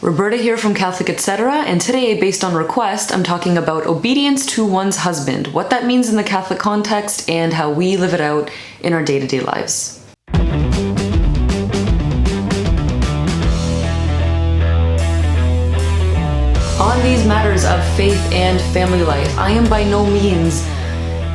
Roberta here from Catholic Etc. And today, based on request, I'm talking about obedience to one's husband, what that means in the Catholic context, and how we live it out in our day-to-day lives. On these matters of faith and family life, I am by no means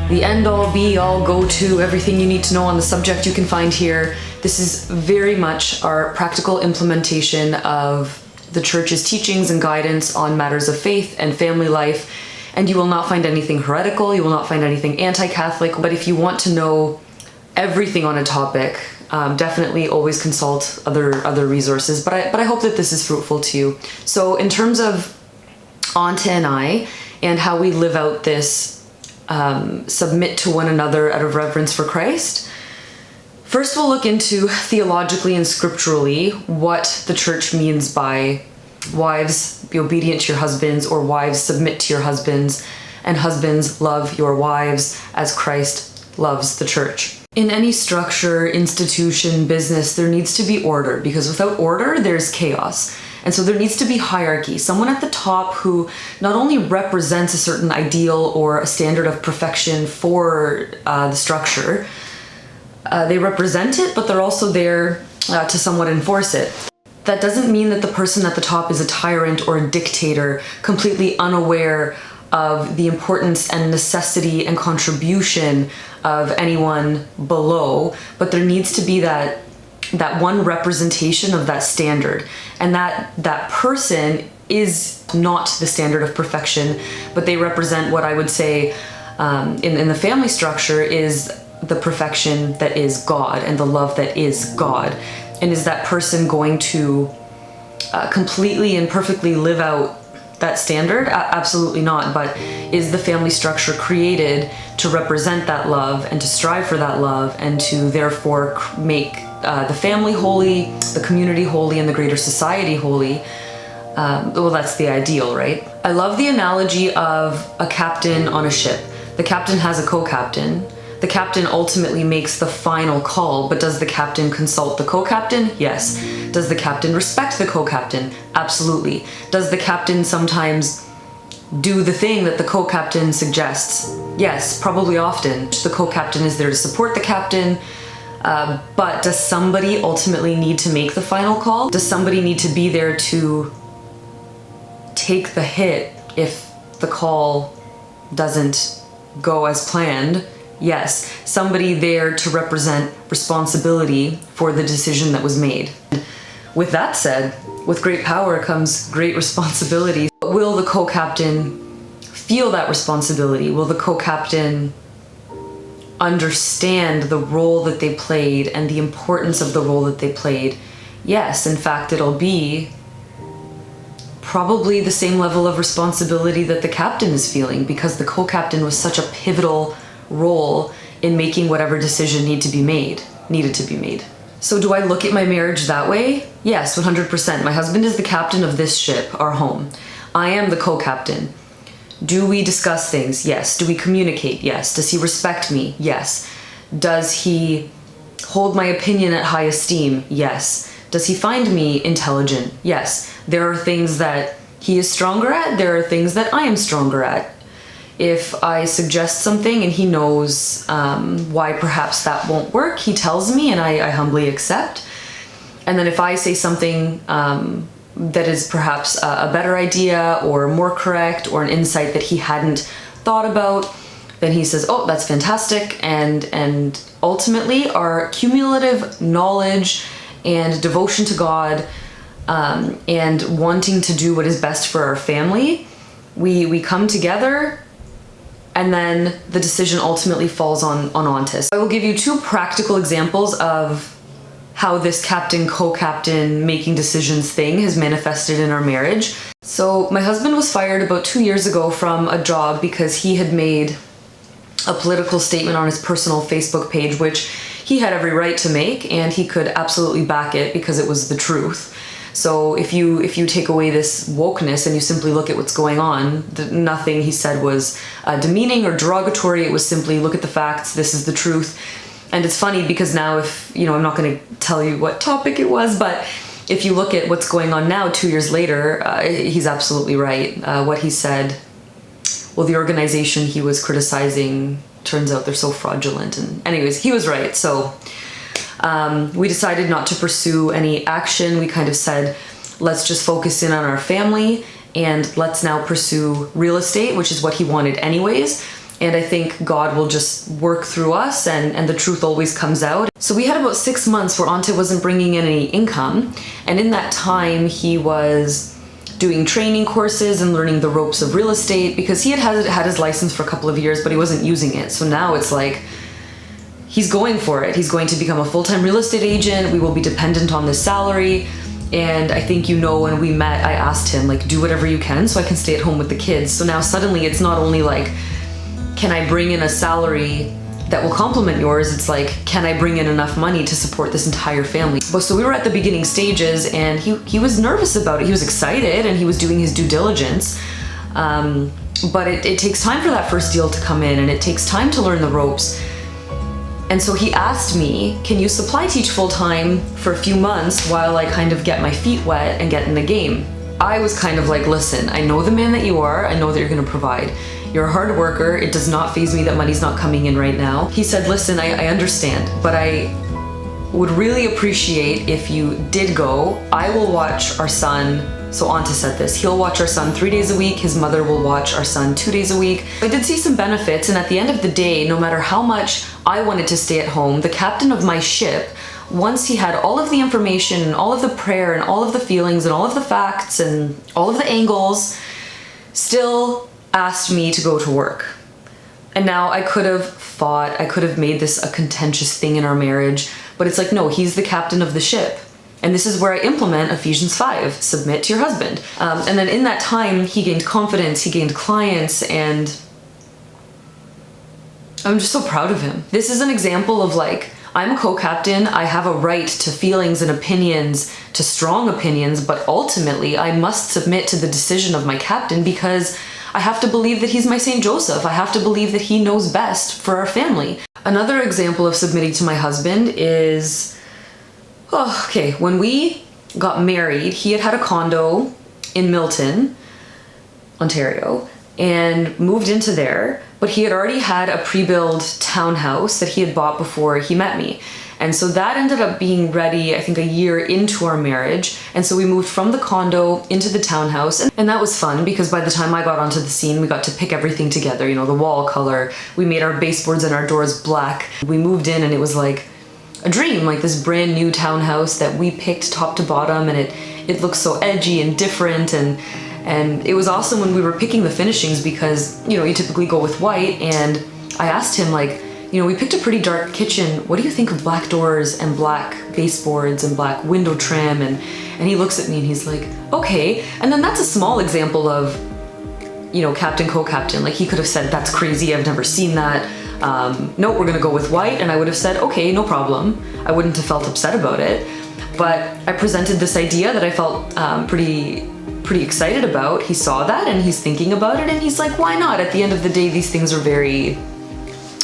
the end-all, be-all, go-to, everything you need to know on the subject you can find here. This is very much our practical implementation of the Church's teachings and guidance on matters of faith and family life, and you will not find anything heretical, you will not find anything anti-Catholic, but if you want to know everything on a topic, definitely always consult other resources, but I hope that this is fruitful to you. So in terms of Ante and I, and how we live out this submit to one another out of reverence for Christ, first, we'll look into theologically and scripturally what the Church means by wives, be obedient to your husbands, or wives, submit to your husbands, and husbands, love your wives as Christ loves the Church. In any structure, institution, business, there needs to be order, because without order, there's chaos. And so there needs to be hierarchy, someone at the top who not only represents a certain ideal or a standard of perfection for the structure, they represent it, but they're also there to somewhat enforce it. That doesn't mean that the person at the top is a tyrant or a dictator, completely unaware of the importance and necessity and contribution of anyone below, but there needs to be that one representation of that standard, and that person is not the standard of perfection, but they represent what I would say in the family structure is the perfection that is God and the love that is God. And is that person going to completely and perfectly live out that standard? Absolutely not. But is the family structure created to represent that love and to strive for that love and to therefore make the family holy, the community holy, and the greater society holy? Well, that's the ideal, right? I love the analogy of a captain on a ship. The captain has a co-captain. The captain ultimately makes the final call, but does the captain consult the co-captain? Yes. Does the captain respect the co-captain? Absolutely. Does the captain sometimes do the thing that the co-captain suggests? Yes, probably often. The co-captain is there to support the captain, but does somebody ultimately need to make the final call? Does somebody need to be there to take the hit if the call doesn't go as planned? Yes, somebody there to represent responsibility for the decision that was made. With that said, with great power comes great responsibility. Will the co-captain feel that responsibility? Will the co-captain understand the role that they played and the importance of the role that they played? Yes, in fact, it'll be probably the same level of responsibility that the captain is feeling, because the co-captain was such a pivotal role in making whatever decision needed to be made. So do I look at my marriage that way? Yes, 100%. My husband is the captain of this ship, our home. I am the co-captain. Do we discuss things? Yes. Do we communicate? Yes. Does he respect me? Yes. Does he hold my opinion at high esteem? Yes. Does he find me intelligent? Yes. There are things that he is stronger at. There are things that I am stronger at. If I suggest something and he knows why perhaps that won't work, he tells me and I humbly accept. And then if I say something that is perhaps a better idea or more correct or an insight that he hadn't thought about, then he says, oh, that's fantastic. And ultimately our cumulative knowledge and devotion to God and wanting to do what is best for our family, we come together, and then the decision ultimately falls on Ante. I will give you two practical examples of how this captain-co-captain making decisions thing has manifested in our marriage. So my husband was fired about 2 years ago from a job because he had made a political statement on his personal Facebook page, which he had every right to make, and he could absolutely back it because it was the truth. So if you take away this wokeness and you simply look at what's going on, nothing he said was demeaning or derogatory. It was simply, look at the facts, this is the truth. And it's funny because now I'm not going to tell you what topic it was, but if you look at what's going on now, 2 years later, he's absolutely right. What he said, well, the organization he was criticizing, turns out they're so fraudulent. And anyways, he was right. So we decided not to pursue any action. We kind of said, let's just focus in on our family and let's now pursue real estate, which is what he wanted anyways. And I think God will just work through us and the truth always comes out. So we had about 6 months where Ante wasn't bringing in any income. And in that time, he was doing training courses and learning the ropes of real estate because he had his license for a couple of years, but he wasn't using it. So now it's like, he's going for it. He's going to become a full-time real estate agent. We will be dependent on this salary. And I think, when we met, I asked him, like, do whatever you can so I can stay at home with the kids. So now suddenly it's not only like, can I bring in a salary that will complement yours? It's like, can I bring in enough money to support this entire family? So we were at the beginning stages and he was nervous about it. He was excited and he was doing his due diligence. But it takes time for that first deal to come in and it takes time to learn the ropes. And so he asked me, can you supply teach full-time for a few months while I kind of get my feet wet and get in the game? I was kind of like, listen, I know the man that you are. I know that you're going to provide. You're a hard worker. It does not faze me that money's not coming in right now. He said, listen, I understand, but I would really appreciate if you did go. I will watch our son. So Ante said this, he'll watch our son 3 days a week. His mother will watch our son 2 days a week. I did see some benefits. And at the end of the day, no matter how much I wanted to stay at home, the captain of my ship, once he had all of the information and all of the prayer and all of the feelings and all of the facts and all of the angles, still asked me to go to work. And now I could have made this a contentious thing in our marriage, but it's like, no, he's the captain of the ship. And this is where I implement Ephesians 5, submit to your husband. And then in that time, he gained confidence, he gained clients, and I'm just so proud of him. This is an example of like, I'm a co-captain, I have a right to feelings and opinions, to strong opinions, but ultimately I must submit to the decision of my captain because I have to believe that he's my St. Joseph. I have to believe that he knows best for our family. Another example of submitting to my husband is, when we got married, he had a condo in Milton, Ontario, and moved into there, but he had already had a pre-built townhouse that he had bought before he met me. And so that ended up being ready, I think, a year into our marriage. And so we moved from the condo into the townhouse. And that was fun because by the time I got onto the scene, we got to pick everything together, the wall color. We made our baseboards and our doors black. We moved in and it was like a dream, like this brand new townhouse that we picked top to bottom, and it looked so edgy and different. And it was awesome when we were picking the finishings because, you typically go with white. And I asked him, like, we picked a pretty dark kitchen. What do you think of black doors and black baseboards and black window trim? And he looks at me and he's like, okay. And then that's a small example of, captain, co-captain. Like he could have said, that's crazy, I've never seen that. No, we're gonna go with white. And I would have said, okay, no problem. I wouldn't have felt upset about it. But I presented this idea that I felt pretty excited about. He saw that and he's thinking about it and he's like, why not? At the end of the day, these things are very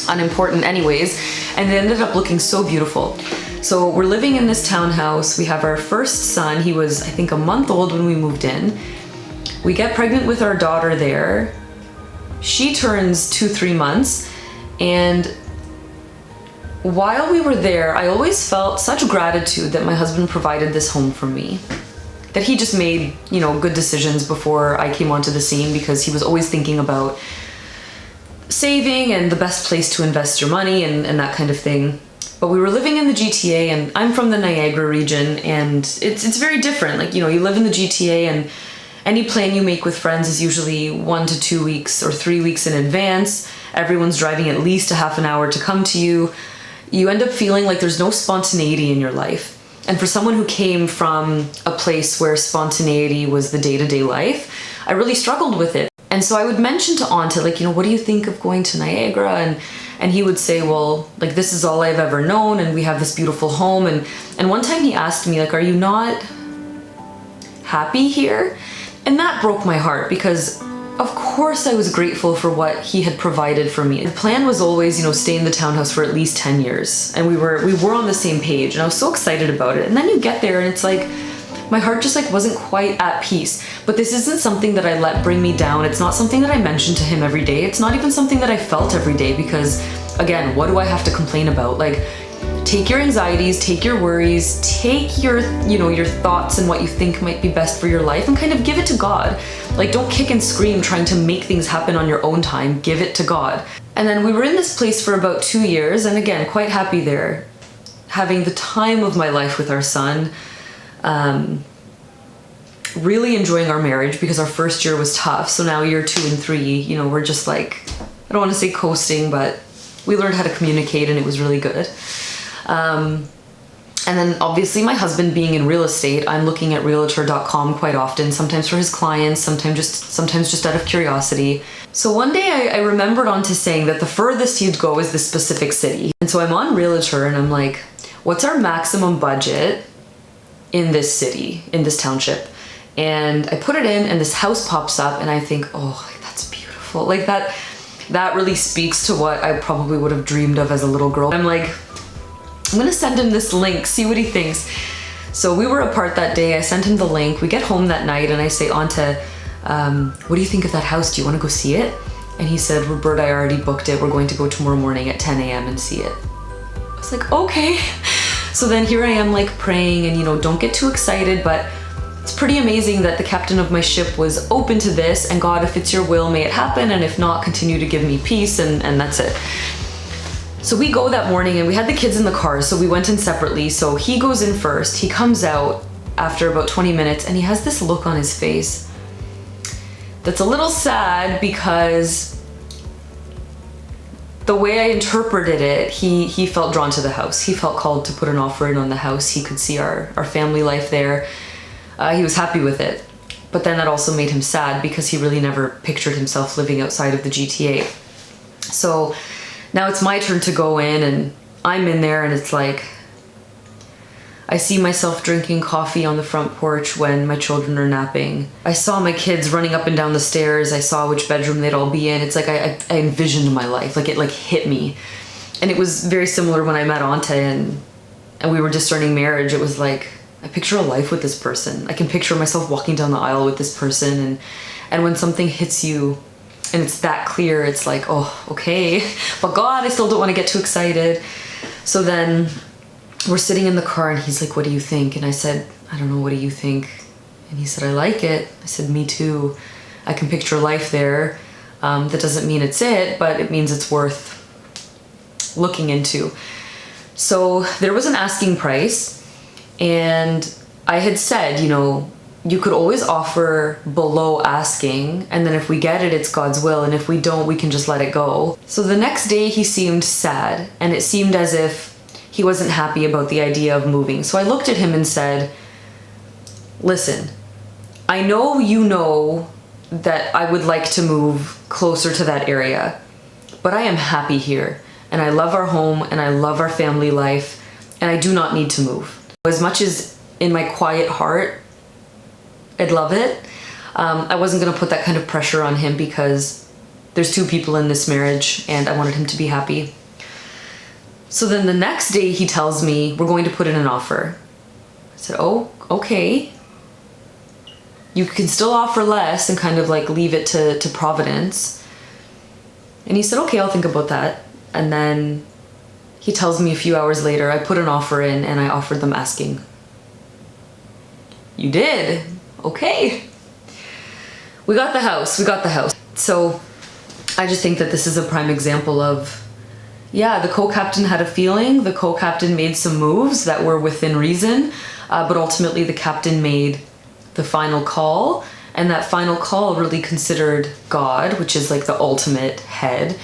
unimportant anyways, and it ended up looking so beautiful. So we're living in this townhouse. We have our first son. He was, I think, a month old when we moved in. We get pregnant with our daughter there. She turns 2-3 months, and while we were there, I always felt such gratitude that my husband provided this home for me, that he just made, good decisions before I came onto the scene because he was always thinking about saving and the best place to invest your money and that kind of thing. But we were living in the GTA, and I'm from the Niagara region, and it's very different. Like, you live in the GTA and any plan you make with friends is usually 1 to 2 weeks or 3 weeks in advance. Everyone's driving at least a half an hour to come to you. You end up feeling like there's no spontaneity in your life. And for someone who came from a place where spontaneity was the day-to-day life, I really struggled with it. And so I would mention to Ante, like, what do you think of going to Niagara? And he would say, well, like, this is all I've ever known, and we have this beautiful home. And one time he asked me, like, are you not happy here? And that broke my heart because, of course, I was grateful for what he had provided for me. The plan was always, stay in the townhouse for at least 10 years. And we were on the same page, and I was so excited about it. And then you get there and it's like, my heart just like wasn't quite at peace. But this isn't something that I let bring me down. It's not something that I mentioned to him every day. It's not even something that I felt every day, because again, what do I have to complain about? Like, take your anxieties, take your worries, take your, your thoughts and what you think might be best for your life and kind of give it to God. Like, don't kick and scream trying to make things happen on your own time. Give it to God. And then we were in this place for about 2 years, and again, quite happy there, having the time of my life with our son. Really enjoying our marriage, because our first year was tough. So now year 2 and 3, we're just like, I don't want to say coasting, but we learned how to communicate, and it was really good. And then obviously my husband being in real estate, I'm looking at realtor.com quite often, sometimes for his clients, sometimes just out of curiosity. So one day I remembered Ante saying that the furthest he'd go is this specific city. And so I'm on Realtor and I'm like, what's our maximum budget in this city, in this township? And I put it in and this house pops up and I think, oh, that's beautiful. Like that really speaks to what I probably would have dreamed of as a little girl. I'm like, I'm gonna send him this link, see what he thinks. So we were apart that day, I sent him the link, we get home that night and I say, Ante, what do you think of that house? Do you wanna go see it? And he said, Roberta, I already booked it. We're going to go tomorrow morning at 10 a.m. and see it. I was like, okay. So then here I am like praying and don't get too excited, but it's pretty amazing that the captain of my ship was open to this, and God, if it's your will, may it happen, and if not, continue to give me peace, and that's it. So we go that morning and we had the kids in the car, so we went in separately. So he goes in first, he comes out after about 20 minutes and he has this look on his face that's a little sad, because the way I interpreted it, he felt drawn to the house. He felt called to put an offer in on the house. He could see our family life there. He was happy with it. But then that also made him sad, because he really never pictured himself living outside of the GTA. So now it's my turn to go in and I'm in there and it's like, I see myself drinking coffee on the front porch when my children are napping. I saw my kids running up and down the stairs. I saw which bedroom they'd all be in. It's like I envisioned my life, like it like hit me. And it was very similar when I met Ante and we were discerning marriage. It was like, I picture a life with this person. I can picture myself walking down the aisle with this person, and when something hits you and it's that clear, it's like, oh, okay. But God, I still don't want to get too excited. So then we're sitting in the car and he's like, what do you think? And I said, I don't know, what do you think? And he said, I like it. I said, me too. I can picture life there. That doesn't mean it's it, but it means it's worth looking into. So there was an asking price, and I had said, you could always offer below asking, and then if we get it, it's God's will, and if we don't, we can just let it go. So the next day he seemed sad, and it seemed as if he wasn't happy about the idea of moving. So I looked at him and said, listen, I know you know that I would like to move closer to that area, but I am happy here, and I love our home, and I love our family life, and I do not need to move. As much as in my quiet heart, I'd love it. I wasn't gonna put that kind of pressure on him, because there's 2 people in this marriage and I wanted him to be happy. So then the next day he tells me, we're going to put in an offer. I said, oh, okay. You can still offer less and kind of like leave it to Providence. And he said, okay, I'll think about that. And then he tells me a few hours later, I put an offer in and I offered them asking. You did? Okay. We got the house. So I just think that this is a prime example of, yeah, the co-captain had a feeling, the co-captain made some moves that were within reason, but ultimately the captain made the final call, and that final call really considered God, which is like the ultimate head,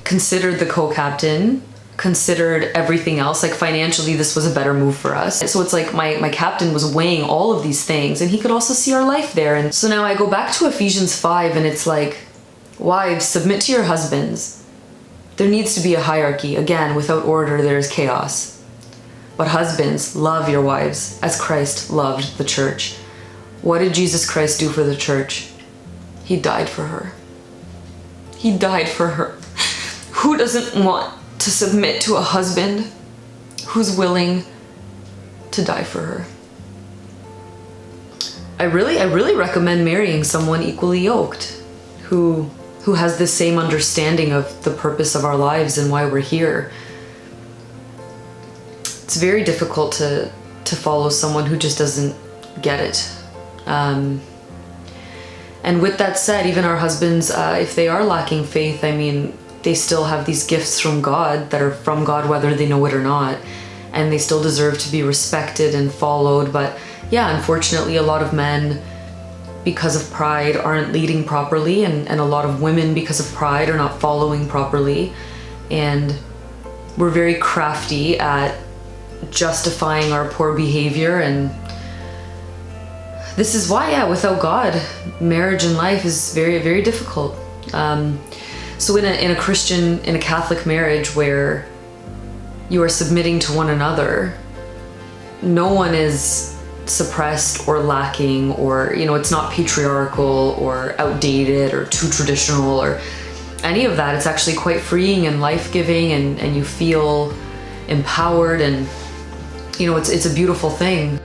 considered the co-captain, considered everything else. Like financially, this was a better move for us. So it's like my captain was weighing all of these things, and he could also see our life there. And so now I go back to Ephesians 5, and it's like, wives, submit to your husbands. There needs to be a hierarchy. Again, without order, there is chaos. But husbands, love your wives as Christ loved the church. What did Jesus Christ do for the church? He died for her. He died for her. Who doesn't want to submit to a husband who's willing to die for her? I really recommend marrying someone equally yoked, who has the same understanding of the purpose of our lives and why we're here. It's very difficult to follow someone who just doesn't get it. And with that said, even our husbands, if they are lacking faith, I mean, they still have these gifts from God that are from God, whether they know it or not, and they still deserve to be respected and followed. But yeah, unfortunately, a lot of men, because of pride, aren't leading properly, and a lot of women, because of pride, are not following properly. And we're very crafty at justifying our poor behavior, and this is why, yeah, without God, marriage and life is very, very difficult. So in a Catholic marriage where you are submitting to one another, no one is suppressed or lacking, or, you know, it's not patriarchal or outdated or too traditional or any of that. It's actually quite freeing and life-giving, and you feel empowered, and, you know, it's a beautiful thing.